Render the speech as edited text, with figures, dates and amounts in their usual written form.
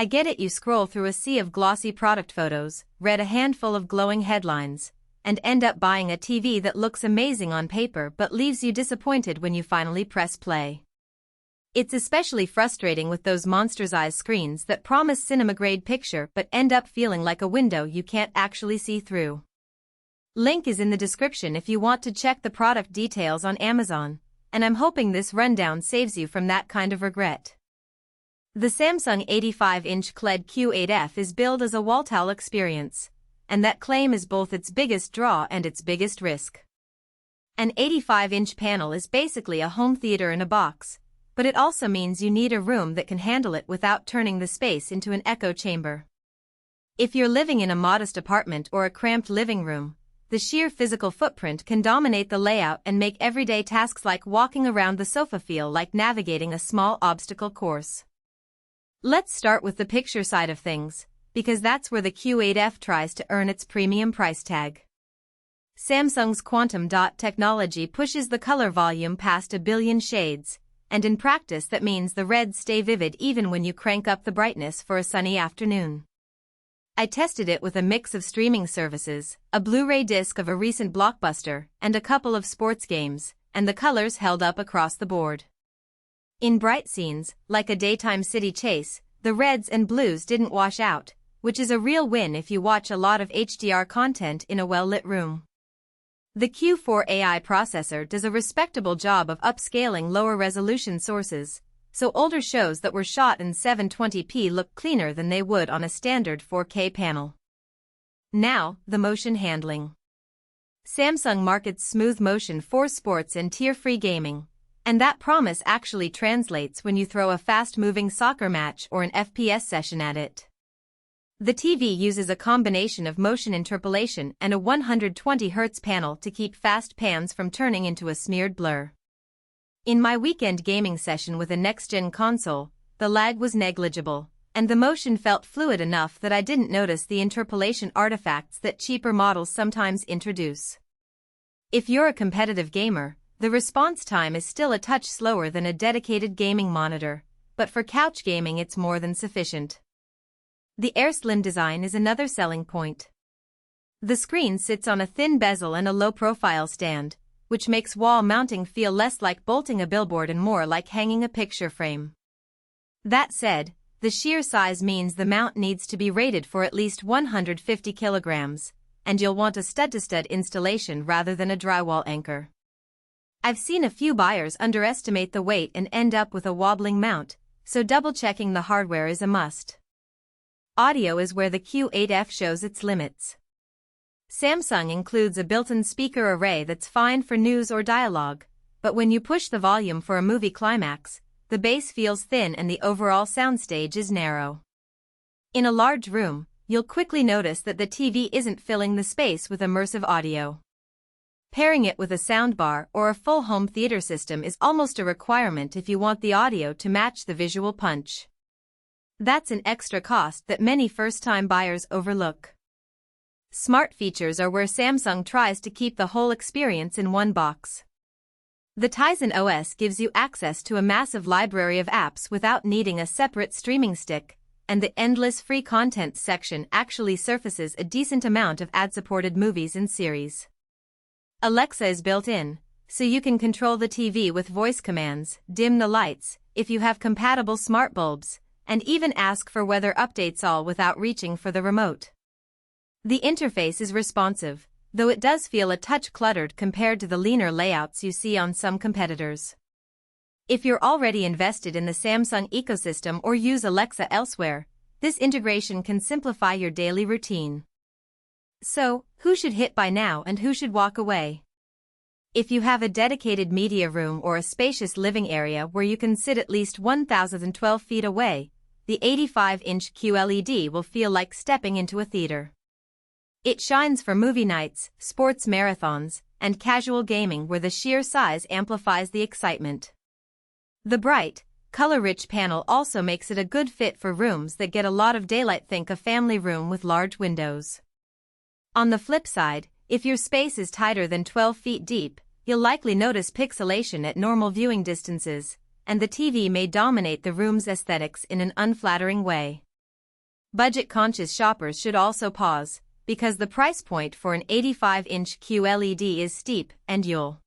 I get it, you scroll through a sea of glossy product photos, read a handful of glowing headlines, and end up buying a TV that looks amazing on paper but leaves you disappointed when you finally press play. It's especially frustrating with those monster-sized screens that promise cinema-grade picture but end up feeling like a window you can't actually see through. Link is in the description if you want to check the product details on Amazon, and I'm hoping this rundown saves you from that kind of regret. The Samsung 85-inch QLED Q8F is billed as a wall-towel experience, and that claim is both its biggest draw and its biggest risk. An 85-inch panel is basically a home theater in a box, but it also means you need a room that can handle it without turning the space into an echo chamber. If you're living in a modest apartment or a cramped living room, the sheer physical footprint can dominate the layout and make everyday tasks like walking around the sofa feel like navigating a small obstacle course. Let's start with the picture side of things, because that's where the Q8F tries to earn its premium price tag. Samsung's quantum dot technology pushes the color volume past 1 billion shades, and in practice that means the reds stay vivid even when you crank up the brightness for a sunny afternoon. I tested it with a mix of streaming services, a Blu-ray disc of a recent blockbuster, and a couple of sports games, and the colors held up across the board. In bright scenes, like a daytime city chase, the reds and blues didn't wash out, which is a real win if you watch a lot of HDR content in a well-lit room. The Q4 AI processor does a respectable job of upscaling lower resolution sources, so older shows that were shot in 720p look cleaner than they would on a standard 4K panel. Now, the motion handling. Samsung markets smooth motion for sports and tier-free gaming, and that promise actually translates when you throw a fast-moving soccer match or an FPS session at it. The TV uses a combination of motion interpolation and a 120Hz panel to keep fast pans from turning into a smeared blur. In my weekend gaming session with a next-gen console, the lag was negligible, and the motion felt fluid enough that I didn't notice the interpolation artifacts that cheaper models sometimes introduce. If you're a competitive gamer, the response time is still a touch slower than a dedicated gaming monitor, but for couch gaming it's more than sufficient. The AirSlim design is another selling point. The screen sits on a thin bezel and a low-profile stand, which makes wall mounting feel less like bolting a billboard and more like hanging a picture frame. That said, the sheer size means the mount needs to be rated for at least 150 kilograms, and you'll want a stud-to-stud installation rather than a drywall anchor. I've seen a few buyers underestimate the weight and end up with a wobbling mount, so double-checking the hardware is a must. Audio is where the Q8F shows its limits. Samsung includes a built-in speaker array that's fine for news or dialogue, but when you push the volume for a movie climax, the bass feels thin and the overall soundstage is narrow. In a large room, you'll quickly notice that the TV isn't filling the space with immersive audio. Pairing it with a soundbar or a full home theater system is almost a requirement if you want the audio to match the visual punch. That's an extra cost that many first-time buyers overlook. Smart features are where Samsung tries to keep the whole experience in one box. The Tizen OS gives you access to a massive library of apps without needing a separate streaming stick, and the endless free content section actually surfaces a decent amount of ad-supported movies and series. Alexa is built in, so you can control the TV with voice commands, dim the lights, if you have compatible smart bulbs, and even ask for weather updates all without reaching for the remote. The interface is responsive, though it does feel a touch cluttered compared to the leaner layouts you see on some competitors. If you're already invested in the Samsung ecosystem or use Alexa elsewhere, this integration can simplify your daily routine. So, who should hit buy now and who should walk away? If you have a dedicated media room or a spacious living area where you can sit at least 1,012 feet away, the 85-inch QLED will feel like stepping into a theater. It shines for movie nights, sports marathons, and casual gaming where the sheer size amplifies the excitement. The bright, color-rich panel also makes it a good fit for rooms that get a lot of daylight. Think a family room with large windows. On the flip side, if your space is tighter than 12 feet deep, you'll likely notice pixelation at normal viewing distances, and the TV may dominate the room's aesthetics in an unflattering way. Budget-conscious shoppers should also pause, because the price point for an 85-inch QLED is steep and you'll